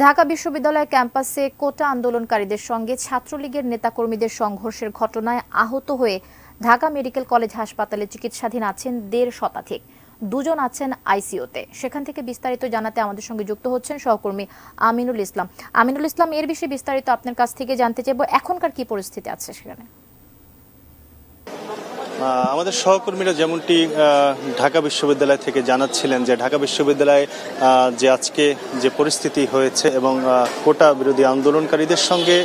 ঢাকা বিশ্ববিদ্যালয় ক্যাম্পাসে কোটা আন্দোলনকারীদের সঙ্গে ছাত্রলীগের নেতাকর্মীদের সংঘর্ষের ঘটনায় আহত হয়ে ঢাকা মেডিকেল কলেজ হাসপাতালে চিকিৎসাধীন আছেন ১৫০ শতাধিক। দুজন আছেন আইসিইউতে। সেখান থেকে বিস্তারিত জানাতে আমাদের সঙ্গে যুক্ত হচ্ছেন সহকর্মী আমিনুল ইসলাম। আমিনুল ইসলাম, এর বিষয়ে বিস্তারিত আপনার কাছ থেকে জানতে চাইব, এখনকার কি পরিস্থিতি আছে সেখানে? আমাদের সহকর্মীরা যেমনটি ঢাকা বিশ্ববিদ্যালয় থেকে জানাচ্ছিলেন যে ঢাকা বিশ্ববিদ্যালয়ে যে আজকে যে পরিস্থিতি হয়েছে এবং কোটা বিরোধী আন্দোলনকারীদের সঙ্গে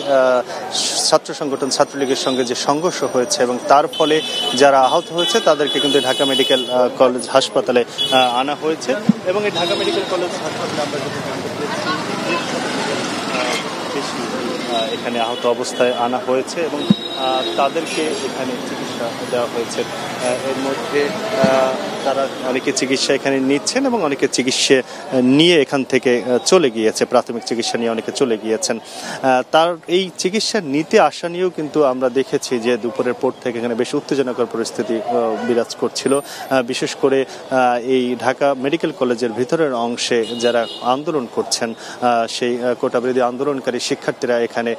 ছাত্র সংগঠন ছাত্রলীগের সঙ্গে যে সংঘর্ষ হয়েছে এবং তার ফলে যারা আহত হয়েছে তাদেরকে কিন্তু ঢাকা মেডিকেল কলেজ হাসপাতালে আনা হয়েছে এবং এই ঢাকা মেডিকেল কলেজ হাসপাতালে আমরা যদি জানতে পেরেছি বেশি এখানে আহত অবস্থায় আনা হয়েছে এবং তাদেরকে এখানে চিকিৎসা দেওয়া হয়েছে। এর মধ্যে তারা অনেকে চিকিৎসা এখানে নিচ্ছেন এবং অনেকে চিকিৎসা নিয়ে এখান থেকে চলে গিয়েছে, প্রাথমিক চিকিৎসা নিয়ে অনেকে চলে গিয়েছেন। তার এই চিকিৎসা নিতে আসা নিয়েও কিন্তু আমরা দেখেছি যে দুপুরের পর থেকে এখানে বেশ উত্তেজনাকর পরিস্থিতি বিরাজ করছিল। বিশেষ করে এই ঢাকা মেডিকেল কলেজের ভিতরের অংশে যারা আন্দোলন করছেন সেই কোটা বিরোধী আন্দোলনকারী শিক্ষার্থীরা এখানে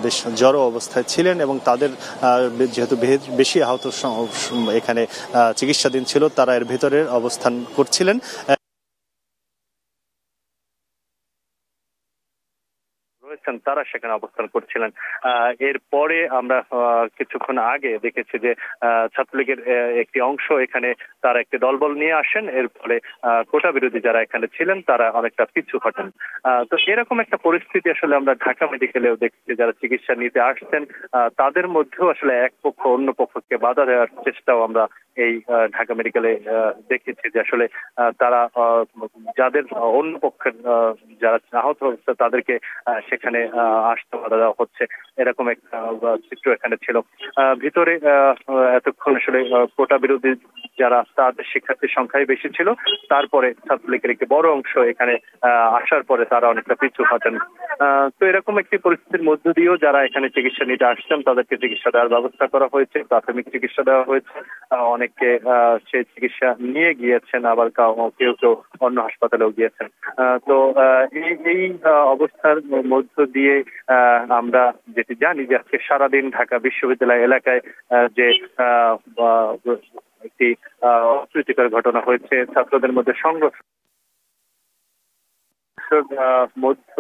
বেশ জড়ো অবস্থায় ছিলেন এবং তাদের যেহেতু বেশি আহত এখানে চিকিৎসাধীন ছিল, তারা এর ভিতরে অবস্থান করছিলেন। তারা সেখানে অবস্থান করছিলেন। এরপরে আমরা কিছুক্ষণ আগে দেখেছি যে ছাত্রলীগের একটি অংশ এখানে তারা একটি দলবল নিয়ে আসেন। এর ফলে কোটা বিরোধী যারা এখানে ছিলেন তারা অনেকটা পিছু হটেন। তো এরকম একটা পরিস্থিতি আসলে আমরা ঢাকা মেডিকেলেও দেখছি, যারা চিকিৎসা নিতে আসছেন তাদের মধ্যেও আসলে এক পক্ষ অন্য পক্ষকে বাধা দেওয়ার চেষ্টাও আমরা এই ঢাকা মেডিকেলে দেখেছি যে আসলে তারা যাদের অন্য পক্ষের যারা আহত হচ্ছে তাদেরকে সেখানে আসতে বাধা দেওয়া হচ্ছে, এরকম একটা চিত্র এখানে ছিল। ভিতরে এতক্ষণ আসলে কোটা বিরোধী যারা তাদের শিক্ষার্থীর সংখ্যাই বেশি ছিল, তারপরে ছাত্রলীগের একটি বড় অংশ এখানে আসার পরে তারা অনেকটা পিছু হটেন। তো এরকম একটি পরিস্থিতির মধ্য দিয়েও যারা এখানে চিকিৎসা নিতে আসছেন তাদেরকে চিকিৎসা দেওয়ার ব্যবস্থা করা হয়েছে, প্রাথমিক চিকিৎসা দেওয়া হয়েছে। অনেককে সেই চিকিৎসা নিয়ে গিয়েছেন, আবার কেউ কেউ অন্য হাসপাতালেও গিয়েছেন। তো এই অবস্থার মধ্য দিয়ে আমরা যেটি জানি যে আজকে সারাদিন ঢাকা বিশ্ববিদ্যালয় এলাকায় যে একটি অপ্রীতিকর ঘটনা হয়েছে, ছাত্রদের মধ্যে সংঘর্ষ মধ্য